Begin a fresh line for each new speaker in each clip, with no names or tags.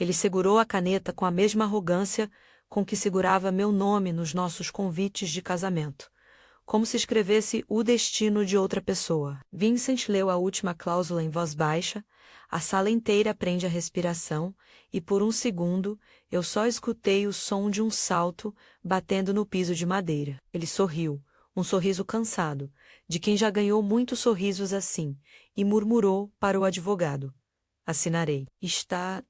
Ele segurou a caneta com a mesma arrogância com que segurava meu nome nos nossos convites de casamento, como se escrevesse o destino de outra pessoa. Vincent leu a última cláusula em voz baixa, a sala inteira prende a respiração, e por um segundo eu só escutei o som de um salto batendo no piso de madeira. Ele sorriu, um sorriso cansado, de quem já ganhou muitos sorrisos assim, e murmurou para o advogado: assinarei. Está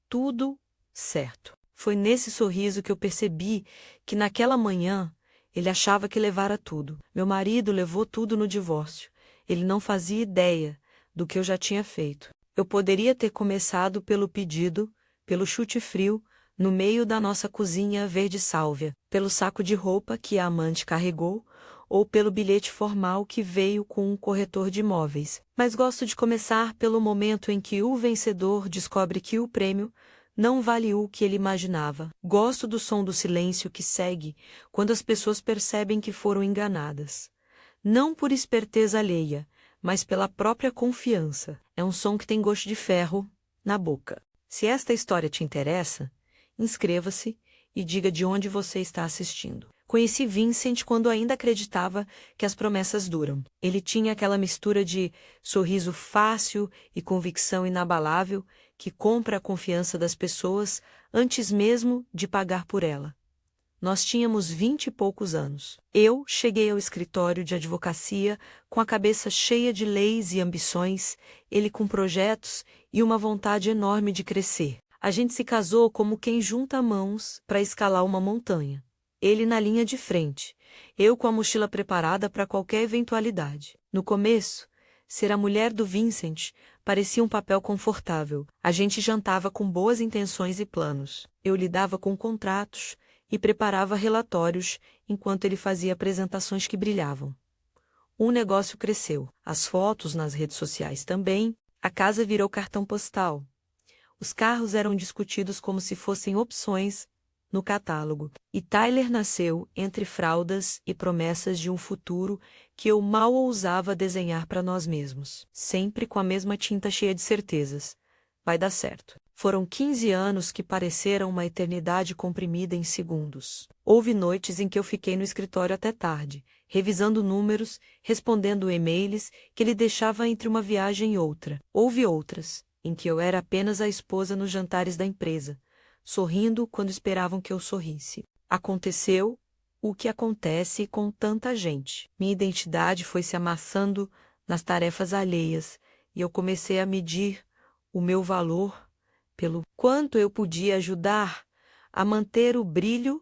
tudo certo. Foi nesse sorriso que eu percebi que naquela manhã ele achava que levara tudo. Meu marido levou tudo no divórcio. Ele não fazia ideia do que eu já tinha feito. Eu poderia ter começado pelo pedido, pelo chute frio, no meio da nossa cozinha verde sálvia, pelo saco de roupa que a amante carregou, ou pelo bilhete formal que veio com um corretor de imóveis. Mas gosto de começar pelo momento em que o vencedor descobre que o prêmio não vale o que ele imaginava. Gosto do som do silêncio que segue quando as pessoas percebem que foram enganadas. Não por esperteza alheia, mas pela própria confiança. É um som que tem gosto de ferro na boca. Se esta história te interessa, inscreva-se e diga de onde você está assistindo. Conheci Vincent quando ainda acreditava que as promessas duram. Ele tinha aquela mistura de sorriso fácil e convicção inabalável que compra a confiança das pessoas antes mesmo de pagar por ela. Nós tínhamos 20 e poucos anos. Eu cheguei ao escritório de advocacia com a cabeça cheia de leis e ambições, ele com projetos e uma vontade enorme de crescer. A gente se casou como quem junta mãos para escalar uma montanha. Ele na linha de frente, eu com a mochila preparada para qualquer eventualidade. No começo, ser a mulher do Vincent parecia um papel confortável. A gente jantava com boas intenções e planos. Eu lidava com contratos e preparava relatórios enquanto ele fazia apresentações que brilhavam. O negócio cresceu, as fotos nas redes sociais também, a casa virou cartão postal. Os carros eram discutidos como se fossem opções no catálogo, e Tyler nasceu entre fraldas e promessas de um futuro que eu mal ousava desenhar para nós mesmos, sempre com a mesma tinta cheia de certezas. Vai dar certo. Foram 15 anos que pareceram uma eternidade comprimida em segundos. Houve noites em que eu fiquei no escritório até tarde, revisando números, respondendo e-mails que ele deixava entre uma viagem e outra. Houve outras, em que eu era apenas a esposa nos jantares da empresa, sorrindo quando esperavam que eu sorrisse. Aconteceu o que acontece com tanta gente. Minha identidade foi se amassando nas tarefas alheias e eu comecei a medir o meu valor pelo quanto eu podia ajudar a manter o brilho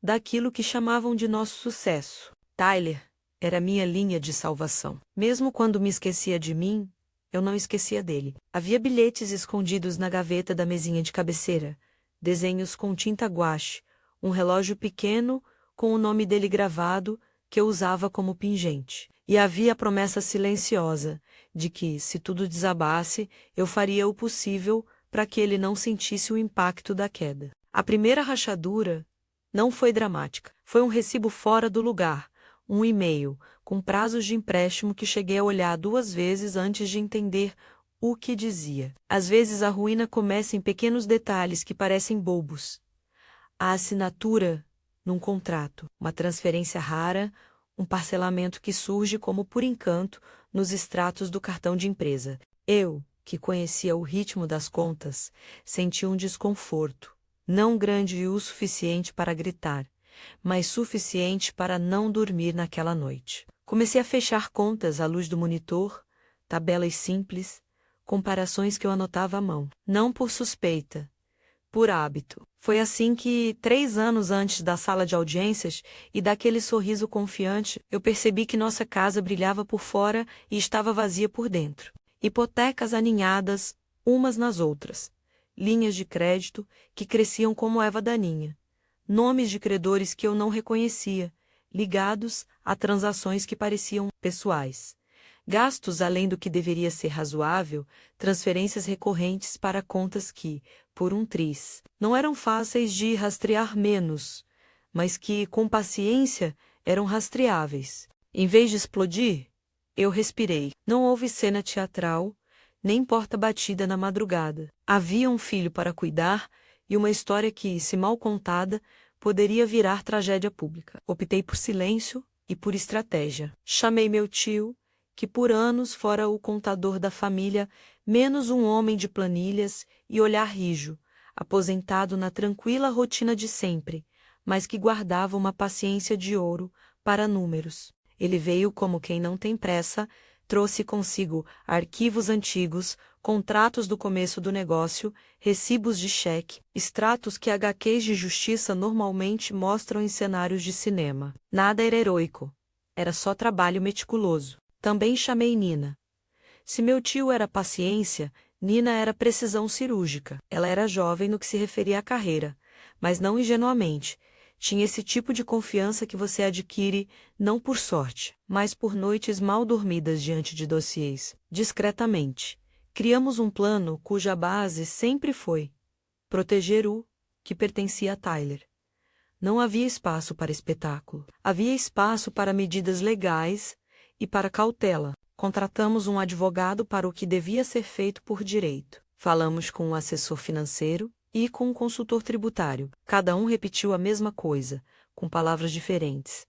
daquilo que chamavam de nosso sucesso. Tyler era minha linha de salvação. Mesmo quando me esquecia de mim, eu não esquecia dele. Havia bilhetes escondidos na gaveta da mesinha de cabeceira, desenhos com tinta guache, um relógio pequeno com o nome dele gravado que eu usava como pingente. E havia a promessa silenciosa de que, se tudo desabasse, eu faria o possível para que ele não sentisse o impacto da queda. A primeira rachadura não foi dramática. Foi um recibo fora do lugar, um e-mail com prazos de empréstimo que cheguei a olhar 2 vezes antes de entender o que dizia. Às vezes a ruína começa em pequenos detalhes que parecem bobos. A assinatura num contrato, uma transferência rara, um parcelamento que surge como por encanto nos extratos do cartão de empresa. Eu, que conhecia o ritmo das contas, senti um desconforto, não grande o suficiente para gritar, mas suficiente para não dormir naquela noite. Comecei a fechar contas à luz do monitor, tabelas simples, comparações que eu anotava à mão. Não por suspeita, por hábito. Foi assim que, 3 anos antes da sala de audiências e daquele sorriso confiante, eu percebi que nossa casa brilhava por fora e estava vazia por dentro. Hipotecas aninhadas umas nas outras, linhas de crédito que cresciam como erva daninha, nomes de credores que eu não reconhecia, ligados a transações que pareciam pessoais. Gastos além do que deveria ser razoável, transferências recorrentes para contas que, por um triz, não eram fáceis de rastrear menos, mas que, com paciência, eram rastreáveis. Em vez de explodir, eu respirei. Não houve cena teatral, nem porta batida na madrugada. Havia um filho para cuidar e uma história que, se mal contada, poderia virar tragédia pública. Optei por silêncio e por estratégia. Chamei meu tio, que por anos fora o contador da família, menos um homem de planilhas e olhar rijo, aposentado na tranquila rotina de sempre, mas que guardava uma paciência de ouro para números. Ele veio como quem não tem pressa, trouxe consigo arquivos antigos, contratos do começo do negócio, recibos de cheque, extratos que HQs de justiça normalmente mostram em cenários de cinema. Nada era heroico. Era só trabalho meticuloso. Também chamei Nina. Se meu tio era paciência, Nina era precisão cirúrgica. Ela era jovem no que se referia à carreira, mas não ingenuamente. Tinha esse tipo de confiança que você adquire não por sorte, mas por noites mal dormidas diante de dossiês. Discretamente, criamos um plano cuja base sempre foi proteger o que pertencia a Tyler. Não havia espaço para espetáculo. Havia espaço para medidas legais e para cautela. Contratamos um advogado para o que devia ser feito por direito. Falamos com um assessor financeiro e com um consultor tributário. Cada um repetiu a mesma coisa, com palavras diferentes.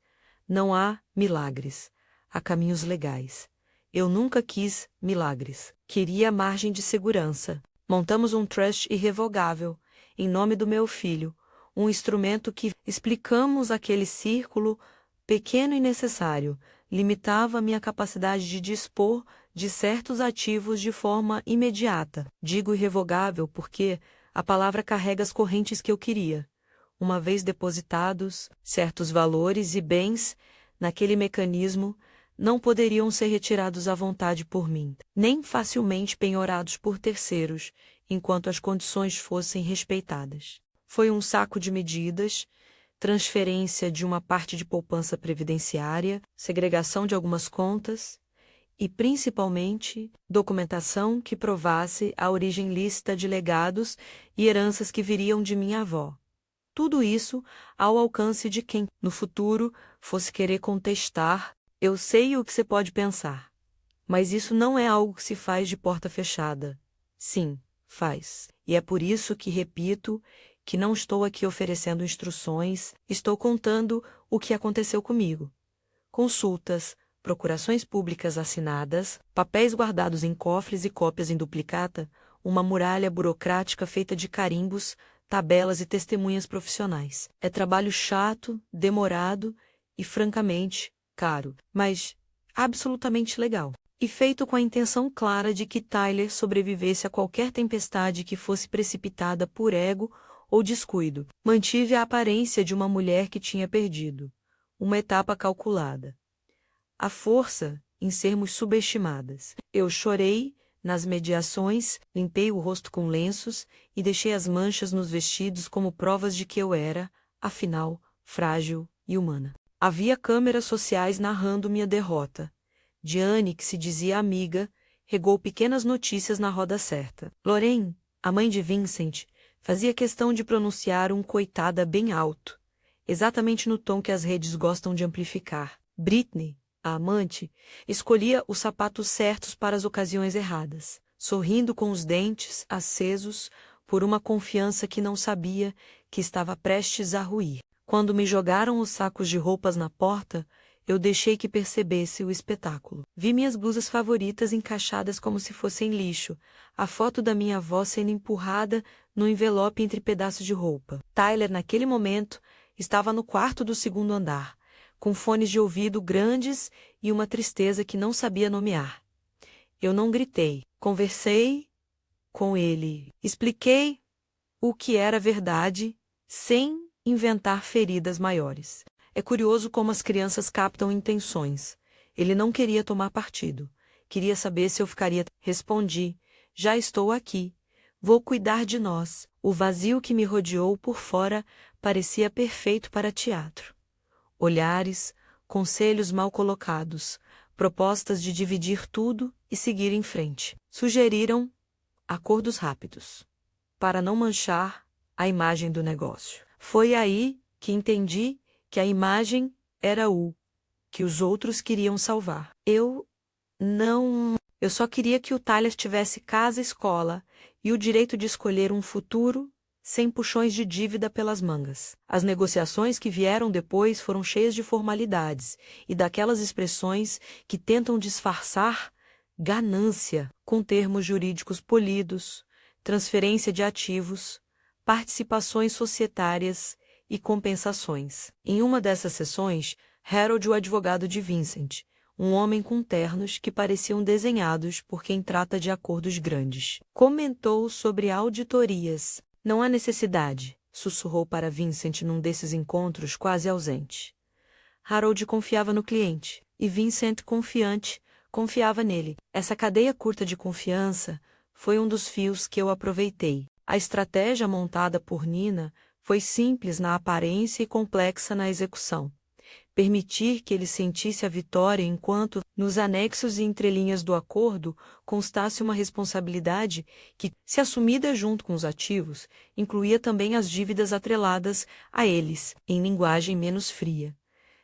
Não há milagres. Há caminhos legais. Eu nunca quis milagres. Queria margem de segurança. Montamos um trust irrevogável, em nome do meu filho, um instrumento que, explicamos aquele círculo, pequeno e necessário, limitava minha capacidade de dispor de certos ativos de forma imediata. Digo irrevogável porque a palavra carrega as correntes que eu queria. Uma vez depositados, certos valores e bens naquele mecanismo não poderiam ser retirados à vontade por mim, nem facilmente penhorados por terceiros, enquanto as condições fossem respeitadas. Foi um saco de medidas, transferência de uma parte de poupança previdenciária, segregação de algumas contas e, principalmente, documentação que provasse a origem lícita de legados e heranças que viriam de minha avó. Tudo isso ao alcance de quem, no futuro, fosse querer contestar. Eu sei o que você pode pensar, mas isso não é algo que se faz de porta fechada. Sim, faz. E é por isso que repito que não estou aqui oferecendo instruções, estou contando o que aconteceu comigo. Consultas, procurações públicas assinadas, papéis guardados em cofres e cópias em duplicata, uma muralha burocrática feita de carimbos, tabelas e testemunhas profissionais. É trabalho chato, demorado e, francamente, caro, mas absolutamente legal. E feito com a intenção clara de que Tyler sobrevivesse a qualquer tempestade que fosse precipitada por ego ou descuido. Mantive a aparência de uma mulher que tinha perdido. Uma etapa calculada. A força em sermos subestimadas. Eu chorei nas mediações, limpei o rosto com lenços e deixei as manchas nos vestidos como provas de que eu era, afinal, frágil e humana. Havia câmeras sociais narrando minha derrota. Diane, que se dizia amiga, regou pequenas notícias na roda certa. Lorraine, a mãe de Vincent, fazia questão de pronunciar um coitada bem alto, exatamente no tom que as redes gostam de amplificar. Britney, a amante, escolhia os sapatos certos para as ocasiões erradas, sorrindo com os dentes acesos por uma confiança que não sabia que estava prestes a ruir. Quando me jogaram os sacos de roupas na porta, eu deixei que percebesse o espetáculo. Vi minhas blusas favoritas encaixadas como se fossem lixo, a foto da minha avó sendo empurrada no envelope entre pedaços de roupa. Tyler, naquele momento, estava no quarto do segundo andar, com fones de ouvido grandes e uma tristeza que não sabia nomear. Eu não gritei. Conversei com ele. Expliquei o que era verdade, sem inventar feridas maiores. É curioso como as crianças captam intenções. Ele não queria tomar partido. Queria saber se eu ficaria. Respondi: já estou aqui. Vou cuidar de nós. O vazio que me rodeou por fora parecia perfeito para teatro. Olhares, conselhos mal colocados, propostas de dividir tudo e seguir em frente. Sugeriram acordos rápidos, para não manchar a imagem do negócio. Foi aí que entendi que a imagem era o que os outros queriam salvar. Eu Eu só queria que o Tyler tivesse casa e escola e o direito de escolher um futuro sem puxões de dívida pelas mangas. As negociações que vieram depois foram cheias de formalidades e daquelas expressões que tentam disfarçar ganância com termos jurídicos polidos, transferência de ativos, participações societárias e compensações. Em uma dessas sessões, Harold, o advogado de Vincent, um homem com ternos que pareciam desenhados por quem trata de acordos grandes, comentou sobre auditorias. Não há necessidade, sussurrou para Vincent num desses encontros quase ausente. Harold confiava no cliente, e Vincent, confiante, confiava nele. Essa cadeia curta de confiança foi um dos fios que eu aproveitei. A estratégia montada por Nina foi simples na aparência e complexa na execução. Permitir que ele sentisse a vitória enquanto, nos anexos e entrelinhas do acordo, constasse uma responsabilidade que, se assumida junto com os ativos, incluía também as dívidas atreladas a eles, em linguagem menos fria.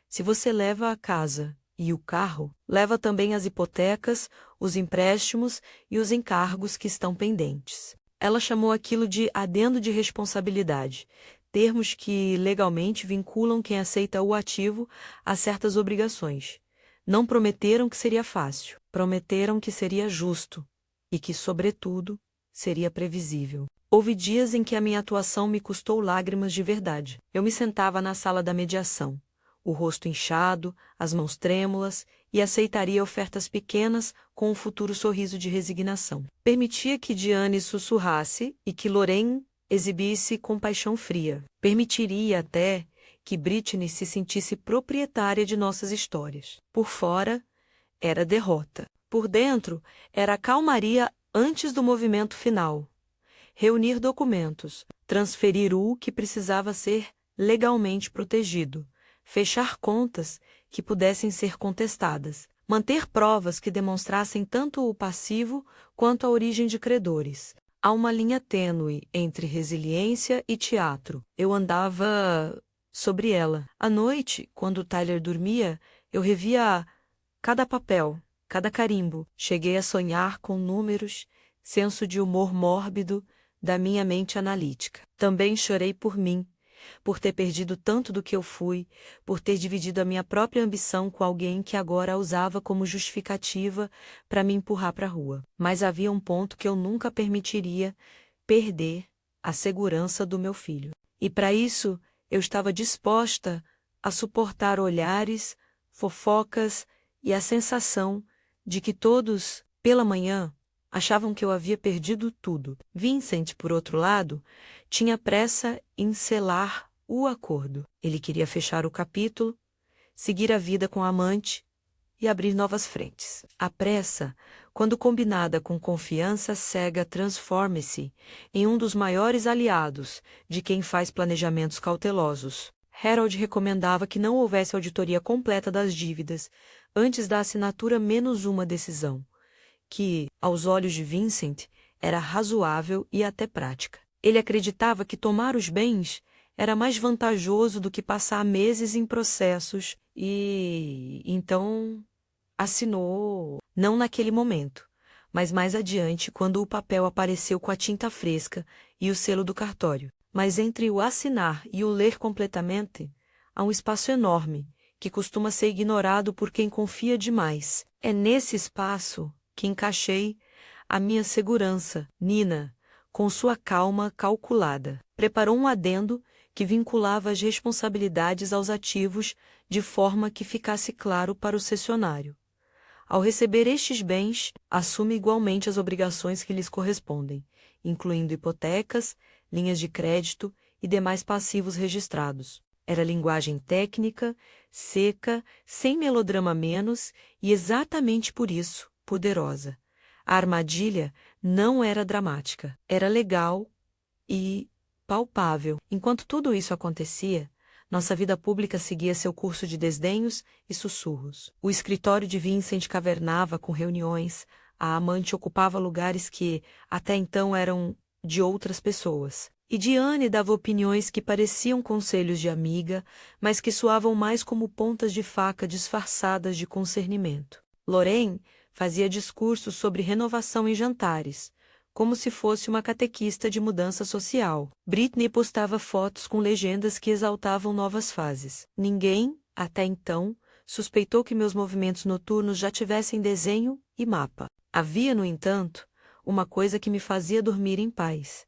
Se você leva a casa e o carro, leva também as hipotecas, os empréstimos e os encargos que estão pendentes. Ela chamou aquilo de adendo de responsabilidade, termos que legalmente vinculam quem aceita o ativo a certas obrigações. Não prometeram que seria fácil, prometeram que seria justo e que, sobretudo, seria previsível. Houve dias em que a minha atuação me custou lágrimas de verdade. Eu me sentava na sala da mediação, o rosto inchado, as mãos trêmulas, e aceitaria ofertas pequenas com um futuro sorriso de resignação. Permitia que Diane sussurrasse e que Lorraine exibisse compaixão fria. Permitiria até que Britney se sentisse proprietária de nossas histórias. Por fora, era derrota. Por dentro, era a calmaria antes do movimento final. Reunir documentos, transferir o que precisava ser legalmente protegido, fechar contas que pudessem ser contestadas, manter provas que demonstrassem tanto o passivo quanto a origem de credores. Há uma linha tênue entre resiliência e teatro. Eu andava sobre ela. À noite, quando Tyler dormia, eu revia cada papel, cada carimbo. Cheguei a sonhar com números, senso de humor mórbido da minha mente analítica. Também chorei por mim, por ter perdido tanto do que eu fui, por ter dividido a minha própria ambição com alguém que agora a usava como justificativa para me empurrar para a rua. Mas havia um ponto que eu nunca permitiria perder: a segurança do meu filho. E para isso, eu estava disposta a suportar olhares, fofocas e a sensação de que todos, pela manhã, achavam que eu havia perdido tudo. Vincent, por outro lado, tinha pressa em selar o acordo. Ele queria fechar o capítulo, seguir a vida com a amante e abrir novas frentes. A pressa, quando combinada com confiança cega, transforma-se em um dos maiores aliados de quem faz planejamentos cautelosos. Harold recomendava que não houvesse auditoria completa das dívidas antes da assinatura menos uma decisão, que, aos olhos de Vincent, era razoável e até prática. Ele acreditava que tomar os bens era mais vantajoso do que passar meses em processos e, então, assinou, não naquele momento, mas mais adiante, quando o papel apareceu com a tinta fresca e o selo do cartório. Mas entre o assinar e o ler completamente, há um espaço enorme, que costuma ser ignorado por quem confia demais. É nesse espaço que encaixei a minha segurança. Nina, com sua calma calculada, preparou um adendo que vinculava as responsabilidades aos ativos de forma que ficasse claro para o cessionário. Ao receber estes bens, assume igualmente as obrigações que lhes correspondem, incluindo hipotecas, linhas de crédito e demais passivos registrados. Era linguagem técnica, seca, sem melodrama menos e exatamente por isso poderosa. A armadilha não era dramática, era legal e palpável. Enquanto tudo isso acontecia, nossa vida pública seguia seu curso de desdenhos e sussurros. O escritório de Vincent cavernava com reuniões, a amante ocupava lugares que, até então, eram de outras pessoas. E Diane dava opiniões que pareciam conselhos de amiga, mas que soavam mais como pontas de faca disfarçadas de concernimento. Lorraine fazia discursos sobre renovação em jantares, como se fosse uma catequista de mudança social. Britney postava fotos com legendas que exaltavam novas fases. Ninguém, até então, suspeitou que meus movimentos noturnos já tivessem desenho e mapa. Havia, no entanto, uma coisa que me fazia dormir em paz.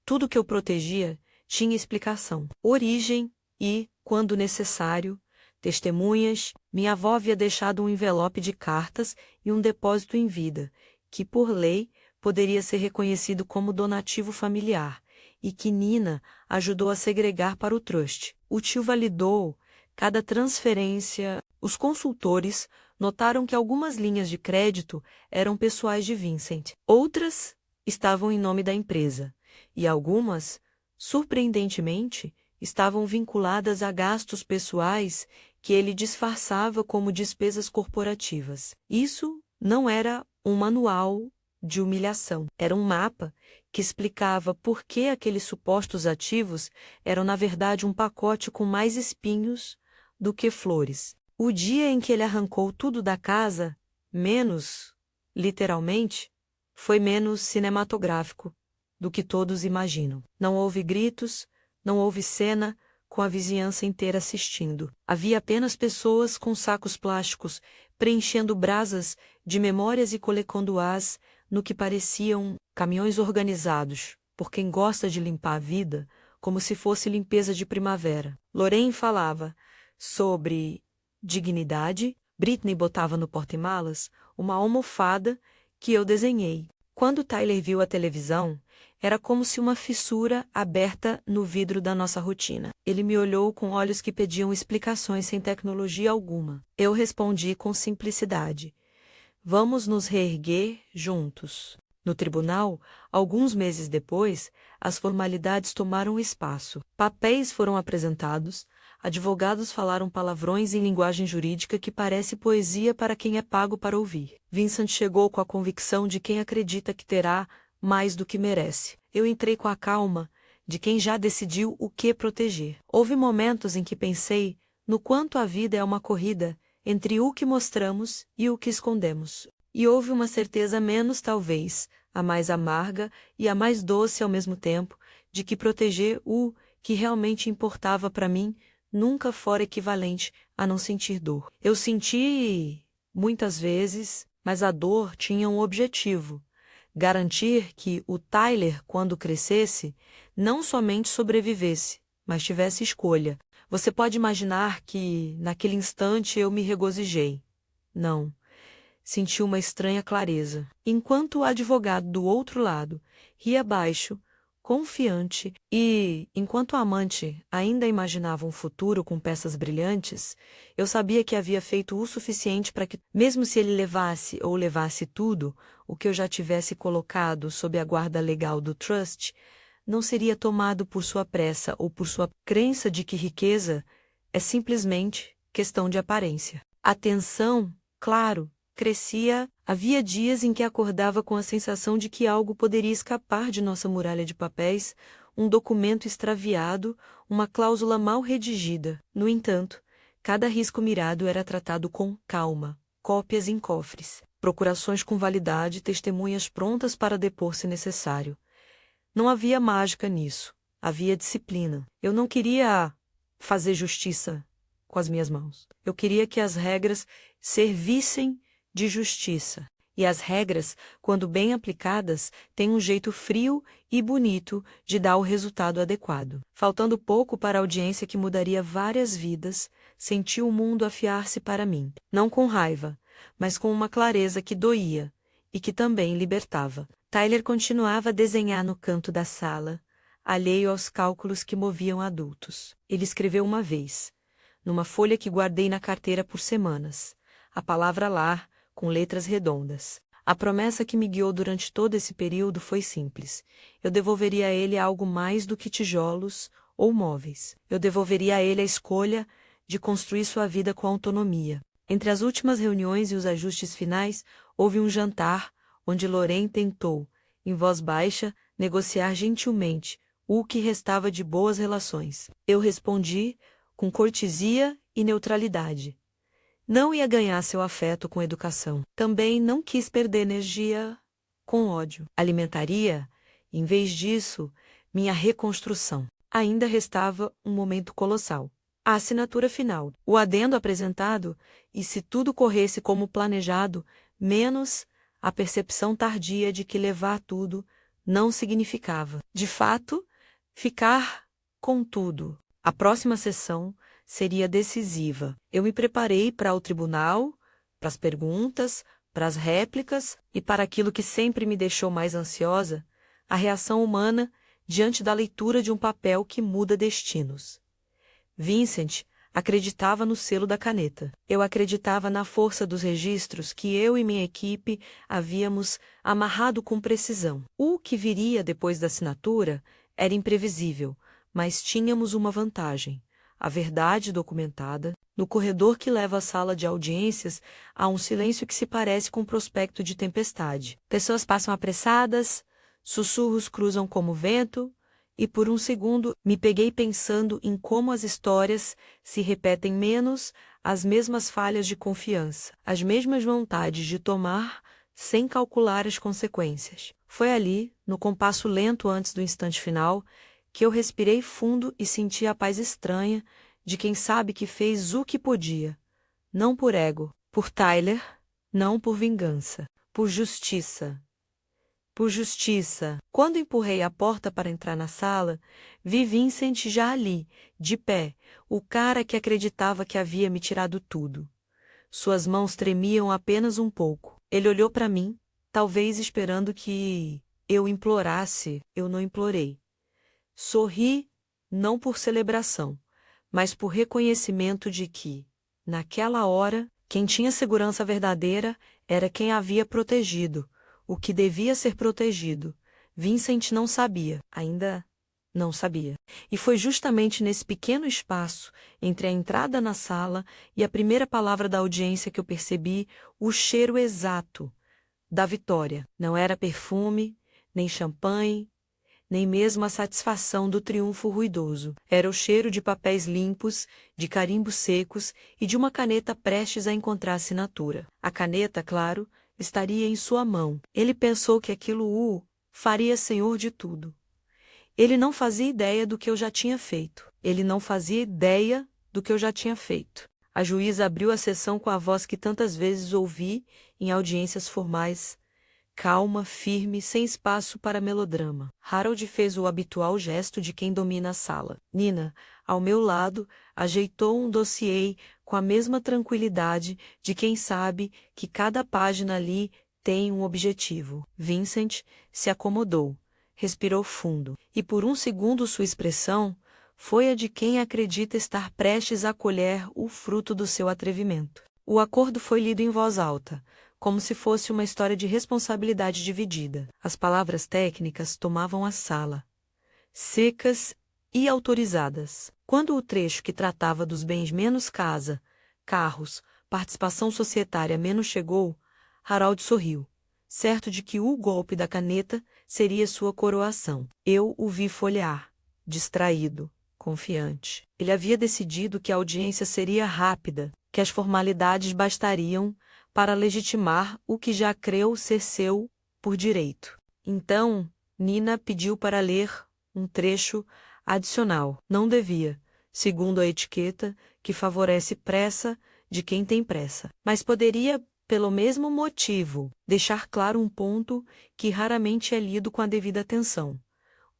Tudo que eu protegia tinha explicação, origem e, quando necessário, testemunhas. Minha avó havia deixado um envelope de cartas e um depósito em vida, que, por lei, poderia ser reconhecido como donativo familiar, e que Nina ajudou a segregar para o trust. O tio validou cada transferência. Os consultores notaram que algumas linhas de crédito eram pessoais de Vincent. Outras estavam em nome da empresa, e algumas, surpreendentemente, estavam vinculadas a gastos pessoais que ele disfarçava como despesas corporativas. Isso não era um manual de humilhação. Era um mapa que explicava por que aqueles supostos ativos eram, na verdade, um pacote com mais espinhos do que flores. O dia em que ele arrancou tudo da casa, literalmente, foi menos cinematográfico do que todos imaginam. Não houve gritos, não houve cena com a vizinhança inteira assistindo. Havia apenas pessoas com sacos plásticos preenchendo brasas de memórias e colocando-as no que pareciam caminhões organizados, por quem gosta de limpar a vida, como se fosse limpeza de primavera. Lorraine falava sobre dignidade. Britney botava no porta-malas uma almofada que eu desenhei. Quando Tyler viu a televisão, era como se uma fissura aberta no vidro da nossa rotina. Ele me olhou com olhos que pediam explicações sem tecnologia alguma. Eu respondi com simplicidade: vamos nos reerguer juntos. No tribunal, alguns meses depois, as formalidades tomaram espaço. Papéis foram apresentados, advogados falaram palavrões em linguagem jurídica que parece poesia para quem é pago para ouvir. Vincent chegou com a convicção de quem acredita que terá mais do que merece. Eu entrei com a calma de quem já decidiu o que proteger. Houve momentos em que pensei no quanto a vida é uma corrida entre o que mostramos e o que escondemos. E houve uma certeza menos, talvez, a mais amarga e a mais doce ao mesmo tempo, de que proteger o que realmente importava para mim nunca fora equivalente a não sentir dor. Eu senti muitas vezes, mas a dor tinha um objetivo: garantir que o Tyler, quando crescesse, não somente sobrevivesse, mas tivesse escolha. Você pode imaginar que, naquele instante, eu me regozijei. Não. Senti uma estranha clareza. Enquanto o advogado do outro lado ria baixo, confiante, e, enquanto a amante ainda imaginava um futuro com peças brilhantes, eu sabia que havia feito o suficiente para que, mesmo se ele levasse tudo, o que eu já tivesse colocado sob a guarda legal do trust, não seria tomado por sua pressa ou por sua crença de que riqueza é simplesmente questão de aparência. A tensão, claro, crescia. Havia dias em que acordava com a sensação de que algo poderia escapar de nossa muralha de papéis, um documento extraviado, uma cláusula mal redigida. No entanto, cada risco mirado era tratado com calma, cópias em cofres, procurações com validade, testemunhas prontas para depor se necessário. Não havia mágica nisso, havia disciplina. Eu não queria fazer justiça com as minhas mãos. Eu queria que as regras servissem de justiça. E as regras, quando bem aplicadas, têm um jeito frio e bonito de dar o resultado adequado. Faltando pouco para a audiência que mudaria várias vidas, senti o mundo afiar-se para mim. Não com raiva, mas com uma clareza que doía e que também libertava. Tyler continuava a desenhar no canto da sala, alheio aos cálculos que moviam adultos. Ele escreveu uma vez, numa folha que guardei na carteira por semanas, a palavra lar, com letras redondas. A promessa que me guiou durante todo esse período foi simples. Eu devolveria a ele algo mais do que tijolos ou móveis. Eu devolveria a ele a escolha de construir sua vida com autonomia. Entre as últimas reuniões e os ajustes finais, houve um jantar onde Lorraine tentou, em voz baixa, negociar gentilmente o que restava de boas relações. Eu respondi com cortesia e neutralidade: Não ia ganhar seu afeto com educação. Também não quis perder energia com ódio. Alimentaria, em vez disso, minha reconstrução. Ainda restava um momento colossal. A assinatura final, o adendo apresentado, e se tudo corresse como planejado, menos a percepção tardia de que levar tudo não significava, de fato, ficar com tudo. A próxima sessão seria decisiva. Eu me preparei para o tribunal, para as perguntas, para as réplicas e para aquilo que sempre me deixou mais ansiosa, a reação humana diante da leitura de um papel que muda destinos. Vincent acreditava no selo da caneta. Eu acreditava na força dos registros que eu e minha equipe havíamos amarrado com precisão. O que viria depois da assinatura era imprevisível, mas tínhamos uma vantagem. A verdade documentada. No corredor que leva à sala de audiências, há um silêncio que se parece com um prospecto de tempestade. Pessoas passam apressadas, sussurros cruzam como vento, e por um segundo me peguei pensando em como as histórias se repetem menos, as mesmas falhas de confiança, as mesmas vontades de tomar sem calcular as consequências. Foi ali, no compasso lento antes do instante final, que eu respirei fundo e senti a paz estranha de quem sabe que fez o que podia. Não por ego, por Tyler, não por vingança, por justiça. Por justiça. Quando empurrei a porta para entrar na sala, vi Vincent já ali, de pé, o cara que acreditava que havia me tirado tudo. Suas mãos tremiam apenas um pouco. Ele olhou para mim, talvez esperando que eu implorasse. Eu não implorei. Sorri, não por celebração, mas por reconhecimento de que, naquela hora, quem tinha segurança verdadeira era quem havia protegido, o que devia ser protegido. Vincent não sabia, ainda não sabia. E foi justamente nesse pequeno espaço, entre a entrada na sala e a primeira palavra da audiência que eu percebi o cheiro exato da vitória. Não era perfume, nem champanhe, nem mesmo a satisfação do triunfo ruidoso. Era o cheiro de papéis limpos, de carimbos secos e de uma caneta prestes a encontrar assinatura. A caneta, claro, estaria em sua mão. Ele pensou que aquilo o faria senhor de tudo. Ele não fazia ideia do que eu já tinha feito. Ele não fazia ideia do que eu já tinha feito. A juíza abriu a sessão com a voz que tantas vezes ouvi em audiências formais, calma, firme, sem espaço para melodrama. Harold fez o habitual gesto de quem domina a sala. Nina, ao meu lado, ajeitou um dossiê com a mesma tranquilidade de quem sabe que cada página ali tem um objetivo. Vincent se acomodou, respirou fundo, e por um segundo sua expressão foi a de quem acredita estar prestes a colher o fruto do seu atrevimento. O acordo foi lido em voz alta, como se fosse uma história de responsabilidade dividida. As palavras técnicas tomavam a sala, secas e autorizadas. Quando o trecho que tratava dos bens menos casa, carros, participação societária menos chegou, Harold sorriu, certo de que o golpe da caneta seria sua coroação. Eu o vi folhear, distraído, confiante. Ele havia decidido que a audiência seria rápida, que as formalidades bastariam para legitimar o que já creu ser seu por direito. Então, Nina pediu para ler um trecho adicional. Não devia, segundo a etiqueta, que favorece pressa de quem tem pressa. Mas poderia, pelo mesmo motivo, deixar claro um ponto que raramente é lido com a devida atenção.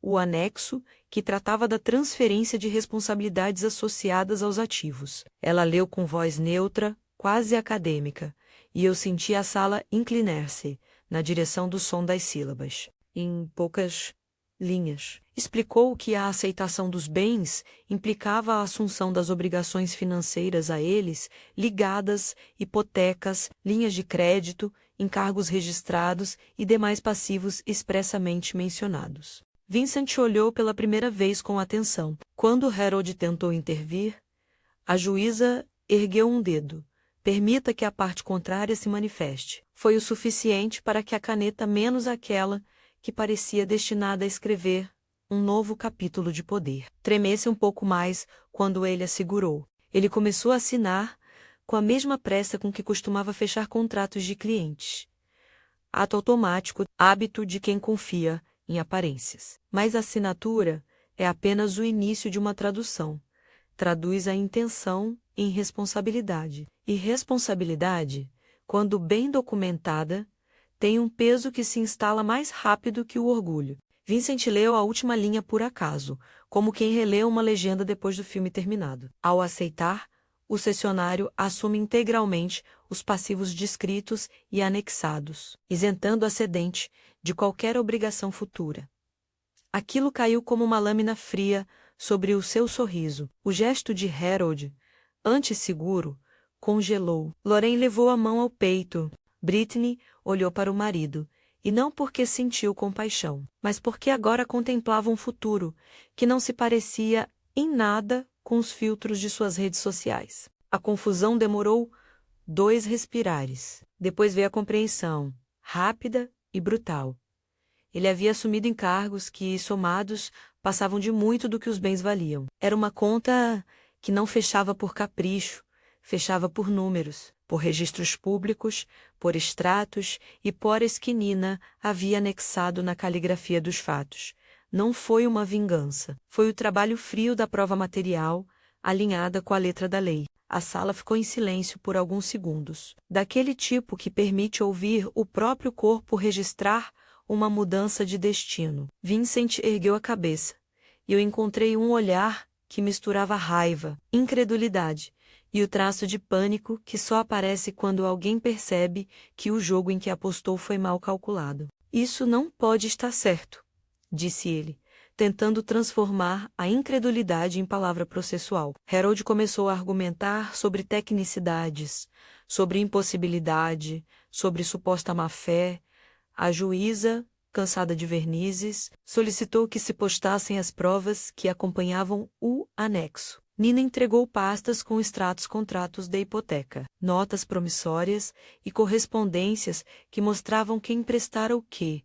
O anexo que tratava da transferência de responsabilidades associadas aos ativos. Ela leu com voz neutra, quase acadêmica, e eu senti a sala inclinar-se na direção do som das sílabas. Em poucas linhas, explicou que a aceitação dos bens implicava a assunção das obrigações financeiras a eles, ligadas, hipotecas, linhas de crédito, encargos registrados e demais passivos expressamente mencionados. Vincent olhou pela primeira vez com atenção. Quando Harold tentou intervir, a juíza ergueu um dedo. Permita que a parte contrária se manifeste. Foi o suficiente para que a caneta menos aquela que parecia destinada a escrever um novo capítulo de poder tremesse um pouco mais quando ele a segurou. Ele começou a assinar, com a mesma pressa com que costumava fechar contratos de clientes. Ato automático, hábito de quem confia em aparências. Mas a assinatura é apenas o início de uma tradução. Traduz a intenção em responsabilidade. E responsabilidade, quando bem documentada, tem um peso que se instala mais rápido que o orgulho. Vincent leu a última linha por acaso, como quem relê uma legenda depois do filme terminado. Ao aceitar, o cessionário assume integralmente os passivos descritos e anexados, isentando a cedente de qualquer obrigação futura. Aquilo caiu como uma lâmina fria sobre o seu sorriso. O gesto de Harold, antes seguro, congelou. Lorraine levou a mão ao peito. Brittany olhou para o marido, e não porque sentiu compaixão, mas porque agora contemplava um futuro que não se parecia em nada com os filtros de suas redes sociais. A confusão demorou 2 respirares. Depois veio a compreensão, rápida e brutal. Ele havia assumido encargos que, somados, passavam de muito do que os bens valiam. Era uma conta que não fechava por capricho, fechava por números, por registros públicos, por extratos e por esquinina havia anexado na caligrafia dos fatos. Não foi uma vingança, foi o trabalho frio da prova material, alinhada com a letra da lei. A sala ficou em silêncio por alguns segundos. Daquele tipo que permite ouvir o próprio corpo registrar uma mudança de destino. Vincent ergueu a cabeça, e eu encontrei um olhar que misturava raiva, incredulidade e o traço de pânico que só aparece quando alguém percebe que o jogo em que apostou foi mal calculado. Isso não pode estar certo, disse ele, tentando transformar a incredulidade em palavra processual. Harold começou a argumentar sobre tecnicidades, sobre impossibilidade, sobre suposta má-fé. A juíza, cansada de vernizes, solicitou que se postassem as provas que acompanhavam o anexo. Nina entregou pastas com extratos contratos da hipoteca, notas promissórias e correspondências que mostravam quem emprestara o quê.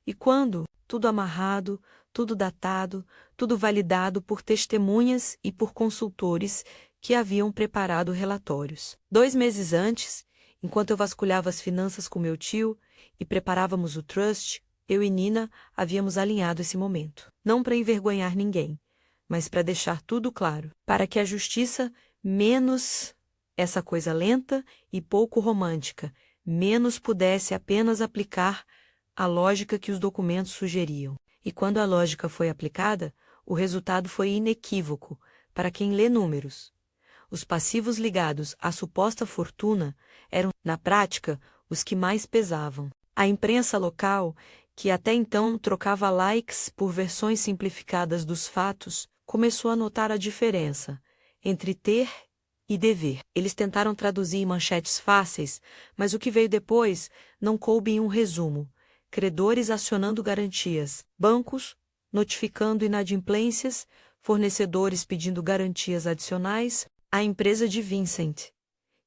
E quando, tudo amarrado, tudo datado, tudo validado por testemunhas e por consultores que haviam preparado relatórios. 2 meses antes, enquanto eu vasculhava as finanças com meu tio e preparávamos o trust, eu e Nina havíamos alinhado esse momento. Não para envergonhar ninguém, mas para deixar tudo claro, para que a justiça menos essa coisa lenta e pouco romântica, menos pudesse apenas aplicar a lógica que os documentos sugeriam. E quando a lógica foi aplicada, o resultado foi inequívoco para quem lê números. Os passivos ligados à suposta fortuna eram, na prática, os que mais pesavam. A imprensa local, que até então trocava likes por versões simplificadas dos fatos, começou a notar a diferença entre ter e dever. Eles tentaram traduzir em manchetes fáceis, mas o que veio depois não coube em um resumo. Credores acionando garantias, bancos notificando inadimplências, fornecedores pedindo garantias adicionais, a empresa de Vincent,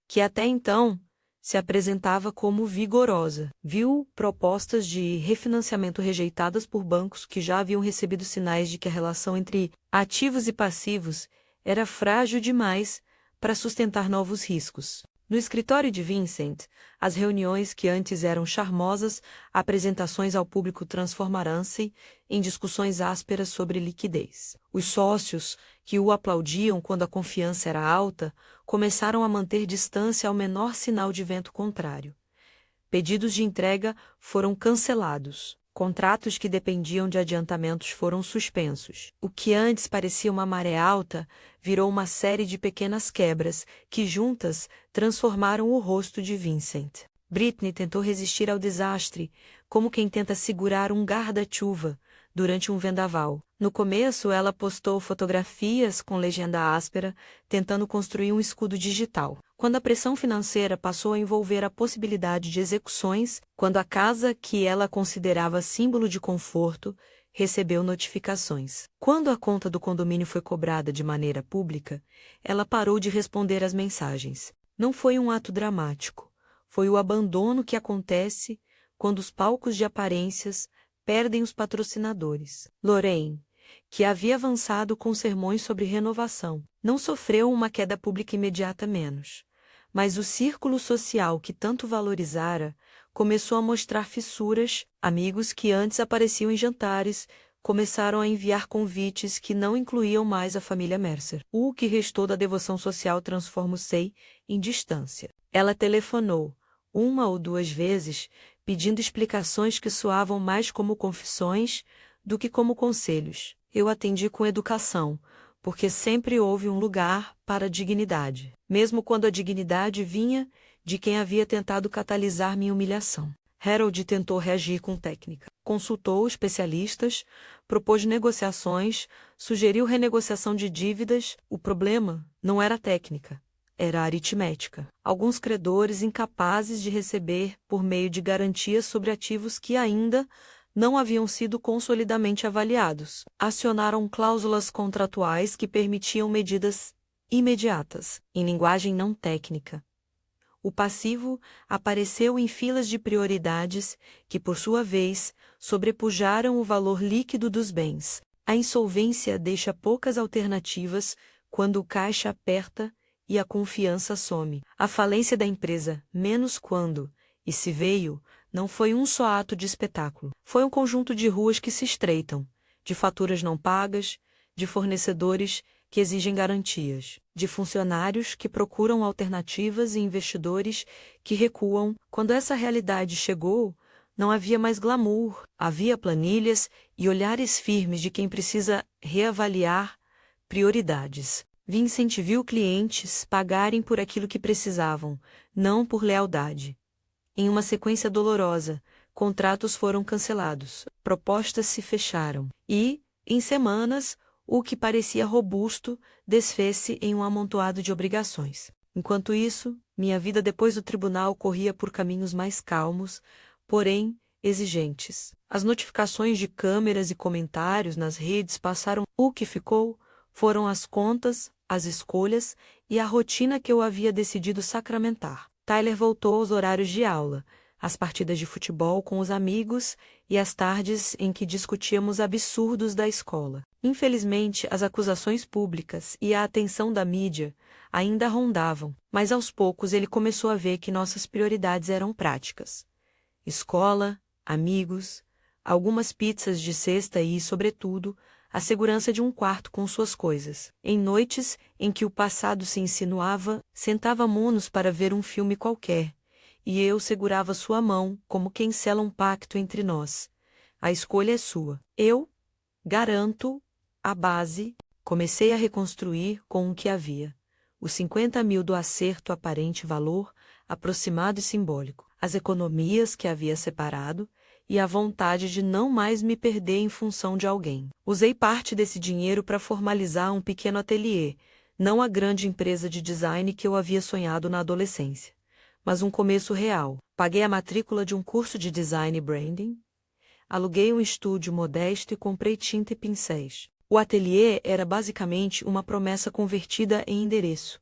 que até então se apresentava como vigorosa, viu propostas de refinanciamento rejeitadas por bancos que já haviam recebido sinais de que a relação entre ativos e passivos era frágil demais para sustentar novos riscos. No escritório de Vincent, as reuniões que antes eram charmosas apresentações ao público transformaram-se em discussões ásperas sobre liquidez. Os sócios, que o aplaudiam quando a confiança era alta, começaram a manter distância ao menor sinal de vento contrário. Pedidos de entrega foram cancelados. Contratos que dependiam de adiantamentos foram suspensos. O que antes parecia uma maré alta virou uma série de pequenas quebras que, juntas, transformaram o rosto de Vincent. Brittany tentou resistir ao desastre, como quem tenta segurar um guarda-chuva durante um vendaval. No começo, ela postou fotografias com legenda áspera, tentando construir um escudo digital. Quando a pressão financeira passou a envolver a possibilidade de execuções, quando a casa que ela considerava símbolo de conforto recebeu notificações. Quando a conta do condomínio foi cobrada de maneira pública, ela parou de responder às mensagens. Não foi um ato dramático. Foi o abandono que acontece quando os palcos de aparências perdem os patrocinadores. Lorraine, que havia avançado com sermões sobre renovação, não sofreu uma queda pública imediata menos, Mas o círculo social que tanto valorizara começou a mostrar fissuras. Amigos que antes apareciam em jantares começaram a enviar convites que não incluíam mais a família Mercer. O que restou da devoção social transformou-se em distância. Ela telefonou uma ou duas vezes, pedindo explicações que soavam mais como confissões do que como conselhos. Eu atendi com educação, porque sempre houve um lugar para a dignidade, mesmo quando a dignidade vinha de quem havia tentado catalisar minha humilhação. Harold tentou reagir com técnica. Consultou especialistas, propôs negociações, sugeriu renegociação de dívidas. O problema não era técnica, era aritmética. Alguns credores incapazes de receber por meio de garantias sobre ativos que ainda não haviam sido consolidamente avaliados. Acionaram cláusulas contratuais que permitiam medidas imediatas, em linguagem não técnica. O passivo apareceu em filas de prioridades que, por sua vez, sobrepujaram o valor líquido dos bens. A insolvência deixa poucas alternativas quando o caixa aperta e a confiança some. A falência da empresa, menos quando, e se veio, não foi um só ato de espetáculo. Foi um conjunto de ruas que se estreitam, de faturas não pagas, de fornecedores que exigem garantias, de funcionários que procuram alternativas e investidores que recuam. Quando essa realidade chegou, não havia mais glamour, havia planilhas e olhares firmes de quem precisa reavaliar prioridades. Vincent viu clientes pagarem por aquilo que precisavam, não por lealdade. Em uma sequência dolorosa, contratos foram cancelados, propostas se fecharam e, em semanas, o que parecia robusto desfez-se em um amontoado de obrigações. Enquanto isso, minha vida depois do tribunal corria por caminhos mais calmos, porém exigentes. As notificações de câmeras e comentários nas redes passaram. O que ficou foram as contas, as escolhas e a rotina que eu havia decidido sacramentar. Tyler voltou aos horários de aula, às partidas de futebol com os amigos e às tardes em que discutíamos absurdos da escola. Infelizmente, as acusações públicas e a atenção da mídia ainda rondavam, mas aos poucos ele começou a ver que nossas prioridades eram práticas. Escola, amigos, algumas pizzas de sexta e, sobretudo, a segurança de um quarto com suas coisas. Em noites em que o passado se insinuava, sentávamos-nos para ver um filme qualquer, e eu segurava sua mão como quem sela um pacto entre nós. A escolha é sua. Eu garanto a base. Comecei a reconstruir com o que havia. Os 50.000 do acerto aparente valor, aproximado e simbólico. As economias que havia separado, e a vontade de não mais me perder em função de alguém. Usei parte desse dinheiro para formalizar um pequeno ateliê, não a grande empresa de design que eu havia sonhado na adolescência, mas um começo real. Paguei a matrícula de um curso de design e branding, aluguei um estúdio modesto e comprei tinta e pincéis. O ateliê era basicamente uma promessa convertida em endereço,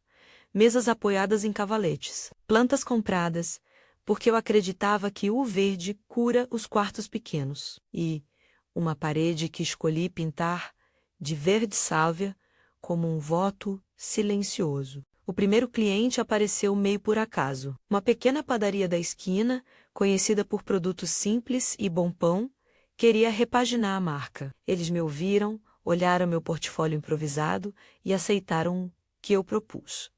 mesas apoiadas em cavaletes, plantas compradas, porque eu acreditava que o verde cura os quartos pequenos, e uma parede que escolhi pintar de verde sálvia como um voto silencioso. O primeiro cliente apareceu meio por acaso. Uma pequena padaria da esquina, conhecida por produtos simples e bom pão, queria repaginar a marca. Eles me ouviram, olharam meu portfólio improvisado e aceitaram o que eu propus.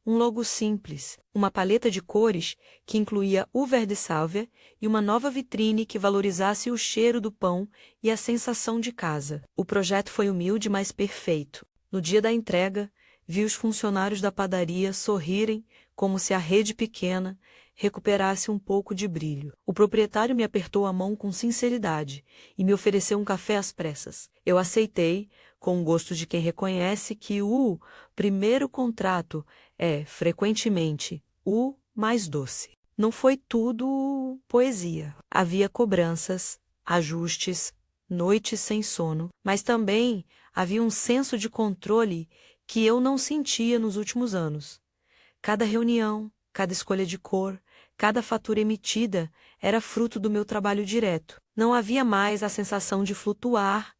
Um logo simples, uma paleta de cores que incluía o verde sálvia e uma nova vitrine que valorizasse o cheiro do pão e a sensação de casa. O projeto foi humilde, mas perfeito. No dia da entrega, vi os funcionários da padaria sorrirem como se a rede pequena recuperasse um pouco de brilho. O proprietário me apertou a mão com sinceridade e me ofereceu um café às pressas. Eu aceitei, com o gosto de quem reconhece que o primeiro contrato é, frequentemente, o mais doce. Não foi tudo poesia. Havia cobranças, ajustes, noites sem sono, mas também havia um senso de controle que eu não sentia nos últimos anos. Cada reunião, cada escolha de cor, cada fatura emitida era fruto do meu trabalho direto. Não havia mais a sensação de flutuar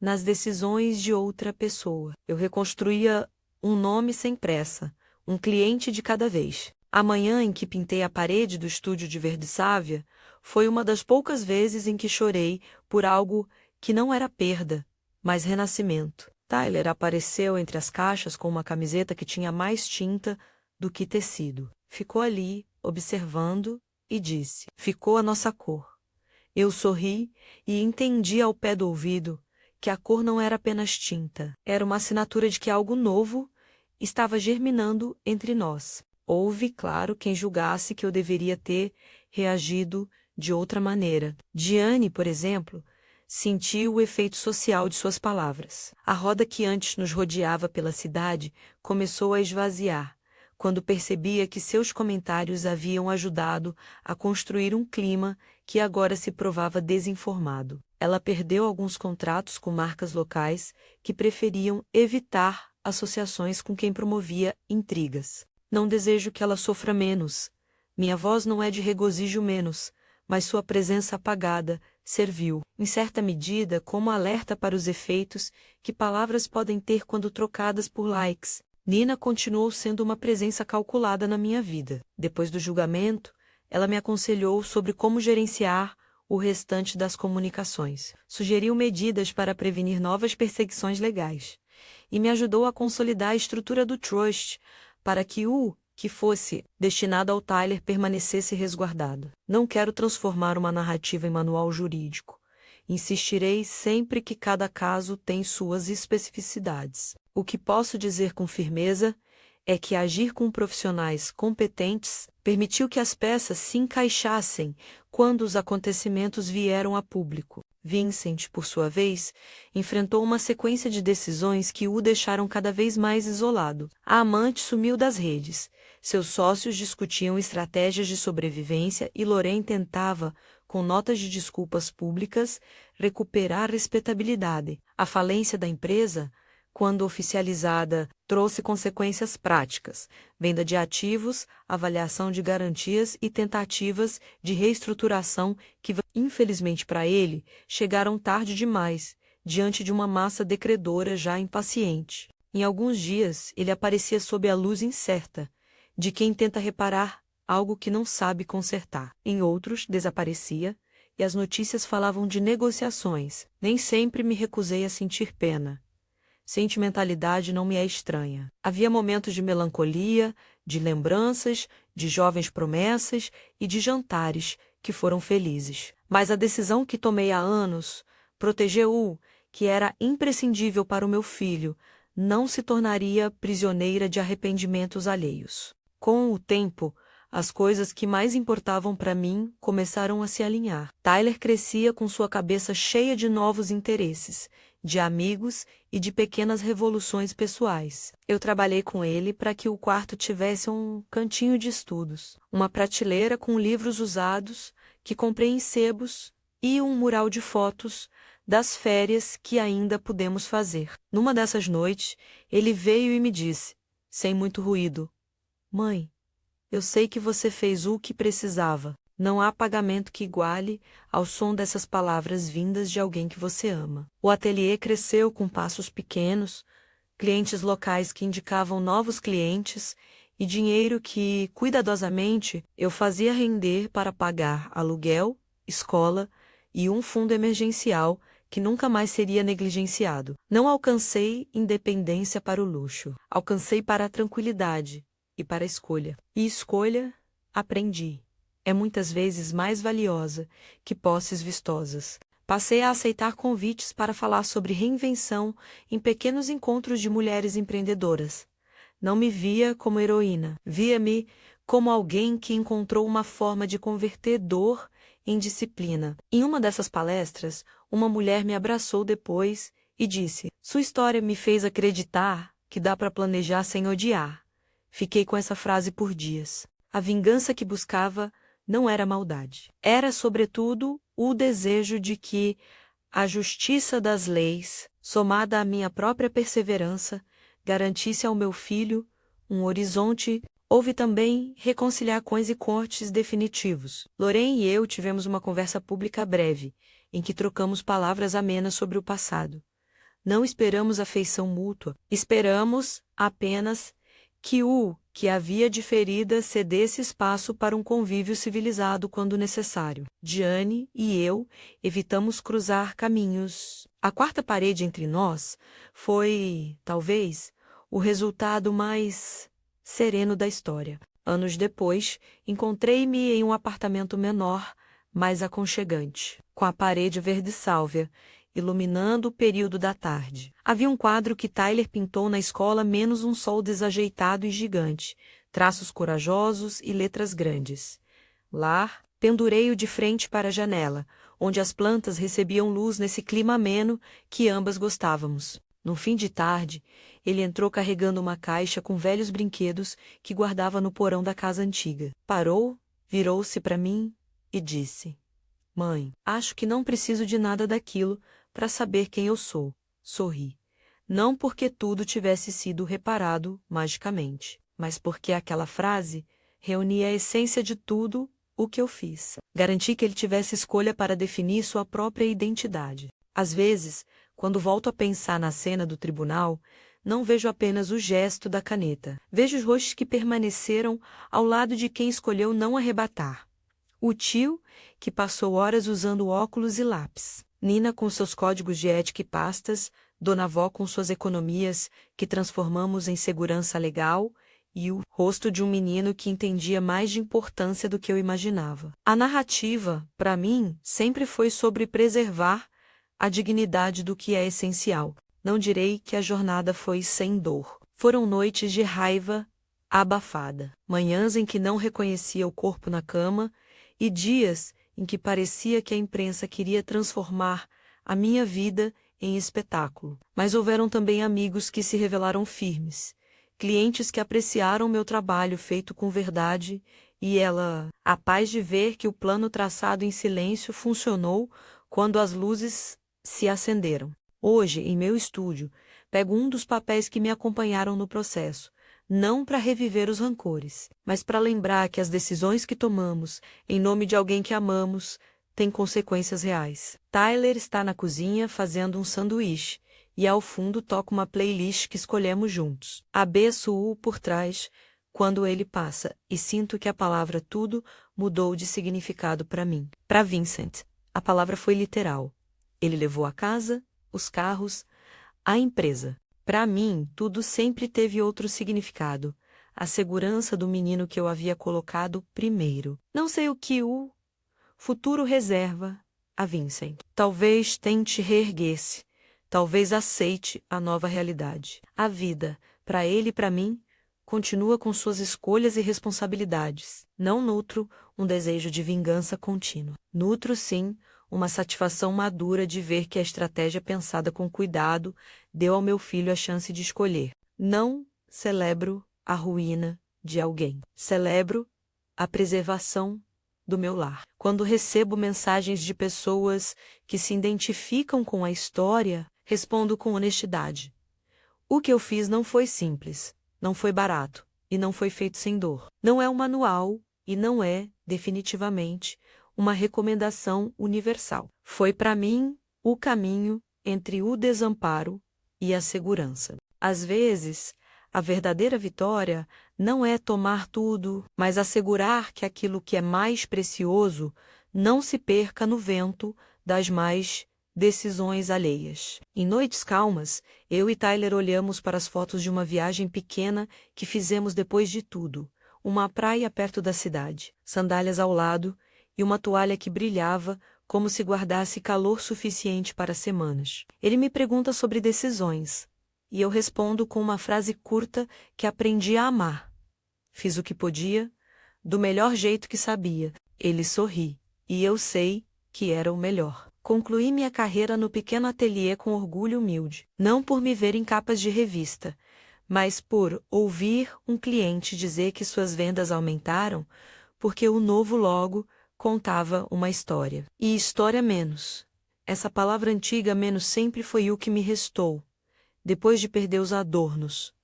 nas decisões de outra pessoa. Eu reconstruía um nome sem pressa, um cliente de cada vez. A manhã em que pintei a parede do estúdio de verde sávia foi uma das poucas vezes em que chorei por algo que não era perda, mas renascimento. Tyler apareceu entre as caixas com uma camiseta que tinha mais tinta do que tecido. Ficou ali, observando, e disse: "Ficou a nossa cor." Eu sorri e entendi ao pé do ouvido que a cor não era apenas tinta, era uma assinatura de que algo novo estava germinando entre nós. Houve, claro, quem julgasse que eu deveria ter reagido de outra maneira. Diane, por exemplo, sentiu o efeito social de suas palavras. A roda que antes nos rodeava pela cidade começou a esvaziar, quando percebia que seus comentários haviam ajudado a construir um clima que agora se provava desinformado. Ela perdeu alguns contratos com marcas locais que preferiam evitar associações com quem promovia intrigas. Não desejo que ela sofra menos. Minha voz não é de regozijo menos, mas sua presença apagada serviu, em certa medida, como alerta para os efeitos que palavras podem ter quando trocadas por likes. Nina continuou sendo uma presença calculada na minha vida. Depois do julgamento, ela me aconselhou sobre como gerenciar o restante das comunicações. Sugeriu medidas para prevenir novas perseguições legais. E me ajudou a consolidar a estrutura do trust para que o que fosse destinado ao Tyler permanecesse resguardado. Não quero transformar uma narrativa em manual jurídico. Insistirei sempre que cada caso tem suas especificidades. O que posso dizer com firmeza é que agir com profissionais competentes permitiu que as peças se encaixassem quando os acontecimentos vieram a público. Vincent, por sua vez, enfrentou uma sequência de decisões que o deixaram cada vez mais isolado. A amante sumiu das redes. Seus sócios discutiam estratégias de sobrevivência e Lorraine tentava, com notas de desculpas públicas, recuperar respeitabilidade. A falência da empresa, quando oficializada, trouxe consequências práticas: venda de ativos, avaliação de garantias e tentativas de reestruturação que, infelizmente para ele, chegaram tarde demais, diante de uma massa decredora já impaciente. Em alguns dias, ele aparecia sob a luz incerta de quem tenta reparar algo que não sabe consertar. Em outros, desaparecia, e as notícias falavam de negociações. Nem sempre me recusei a sentir pena. Sentimentalidade não me é estranha. Havia momentos de melancolia, de lembranças, de jovens promessas e de jantares que foram felizes. Mas a decisão que tomei há anos, proteger-o, que era imprescindível para o meu filho, não se tornaria prisioneira de arrependimentos alheios. Com o tempo, as coisas que mais importavam para mim começaram a se alinhar. Tyler crescia com sua cabeça cheia de novos interesses, de amigos e de pequenas revoluções pessoais. Eu trabalhei com ele para que o quarto tivesse um cantinho de estudos, uma prateleira com livros usados que comprei em sebos e um mural de fotos das férias que ainda pudemos fazer. Numa dessas noites, ele veio e me disse, sem muito ruído: "Mãe, eu sei que você fez o que precisava. Não há pagamento que iguale ao som dessas palavras vindas de alguém que você ama." O ateliê cresceu com passos pequenos, clientes locais que indicavam novos clientes e dinheiro que, cuidadosamente, eu fazia render para pagar aluguel, escola e um fundo emergencial que nunca mais seria negligenciado. Não alcancei independência para o luxo. Alcancei para a tranquilidade e para a escolha. E escolha, aprendi. É muitas vezes mais valiosa que posses vistosas. Passei a aceitar convites para falar sobre reinvenção em pequenos encontros de mulheres empreendedoras. Não me via como heroína, via-me como alguém que encontrou uma forma de converter dor em disciplina. Em uma dessas palestras, uma mulher me abraçou depois e disse: "Sua história me fez acreditar que dá para planejar sem odiar." Fiquei com essa frase por dias. A vingança que buscava não era maldade. Era, sobretudo, o desejo de que a justiça das leis, somada à minha própria perseverança, garantisse ao meu filho um horizonte. Houve também reconciliações e cortes definitivos. Lorraine e eu tivemos uma conversa pública breve, em que trocamos palavras amenas sobre o passado. Não esperamos afeição mútua, esperamos apenas que o que a via diferida cedesse espaço para um convívio civilizado quando necessário. Diane e eu evitamos cruzar caminhos. A quarta parede entre nós foi, talvez, o resultado mais sereno da história. Anos depois, encontrei-me em um apartamento menor, mais aconchegante, com a parede verde sálvia, iluminando o período da tarde. Havia um quadro que Tyler pintou na escola, menos um sol desajeitado e gigante, traços corajosos e letras grandes. Lar, pendurei-o de frente para a janela, onde as plantas recebiam luz nesse clima ameno que ambas gostávamos. No fim de tarde, ele entrou carregando uma caixa com velhos brinquedos que guardava no porão da casa antiga. Parou, virou-se para mim e disse: Mãe, acho que não preciso de nada daquilo para saber quem eu sou. Sorri. Não porque tudo tivesse sido reparado magicamente, mas porque aquela frase reunia a essência de tudo o que eu fiz. Garanti que ele tivesse escolha para definir sua própria identidade. Às vezes, quando volto a pensar na cena do tribunal, não vejo apenas o gesto da caneta. Vejo os rostos que permaneceram ao lado de quem escolheu não arrebatar. O tio, que passou horas usando óculos e lápis. Nina com seus códigos de ética e pastas, Dona Vó com suas economias, que transformamos em segurança legal, e o rosto de um menino que entendia mais de importância do que eu imaginava. A narrativa, para mim, sempre foi sobre preservar a dignidade do que é essencial. Não direi que a jornada foi sem dor. Foram noites de raiva abafada, manhãs em que não reconhecia o corpo na cama e dias em que parecia que a imprensa queria transformar a minha vida em espetáculo. Mas houveram também amigos que se revelaram firmes, clientes que apreciaram meu trabalho feito com verdade e ela, a paz de ver que o plano traçado em silêncio funcionou quando as luzes se acenderam. Hoje, em meu estúdio, pego um dos papéis que me acompanharam no processo, não para reviver os rancores, mas para lembrar que as decisões que tomamos, em nome de alguém que amamos, têm consequências reais. Tyler está na cozinha fazendo um sanduíche, e ao fundo toca uma playlist que escolhemos juntos. Abençoo-o por trás, quando ele passa, e sinto que a palavra tudo mudou de significado para mim. Para Vincent, a palavra foi literal. Ele levou a casa, os carros, a empresa. Para mim, tudo sempre teve outro significado. A segurança do menino que eu havia colocado primeiro. Não sei o que o futuro reserva a Vincent. Talvez tente reerguer-se. Talvez aceite a nova realidade. A vida, para ele e para mim, continua com suas escolhas e responsabilidades. Não nutro um desejo de vingança contínua. Nutro, sim, uma satisfação madura de ver que a estratégia pensada com cuidado deu ao meu filho a chance de escolher. Não celebro a ruína de alguém. Celebro a preservação do meu lar. Quando recebo mensagens de pessoas que se identificam com a história, respondo com honestidade. O que eu fiz não foi simples, não foi barato e não foi feito sem dor. Não é um manual e não é, definitivamente, uma recomendação universal. Foi para mim o caminho entre o desamparo e a segurança. Às vezes, a verdadeira vitória não é tomar tudo, mas assegurar que aquilo que é mais precioso não se perca no vento das más decisões alheias. Em noites calmas, eu e Tyler olhamos para as fotos de uma viagem pequena que fizemos depois de tudo. Uma praia perto da cidade, sandálias ao lado e uma toalha que brilhava como se guardasse calor suficiente para semanas. Ele me pergunta sobre decisões, e eu respondo com uma frase curta que aprendi a amar. Fiz o que podia, do melhor jeito que sabia. Ele sorri, e eu sei que era o melhor. Concluí minha carreira no pequeno ateliê com orgulho humilde, não por me ver em capas de revista, mas por ouvir um cliente dizer que suas vendas aumentaram porque o novo logo contava uma história. E história menos. Essa palavra antiga menos sempre foi o que me restou, depois de perder os adornos.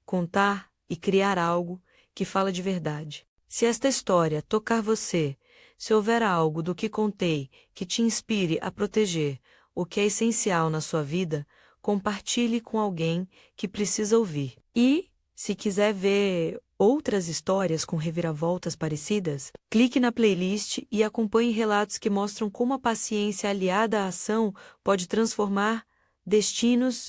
Contar e criar algo que fala de verdade. Se esta história tocar você, se houver algo do que contei que te inspire a proteger o que é essencial na sua vida, compartilhe com alguém que precisa ouvir. E, se quiser ver outras histórias com reviravoltas parecidas? Clique na playlist e acompanhe relatos que mostram como a paciência aliada à ação pode transformar destinos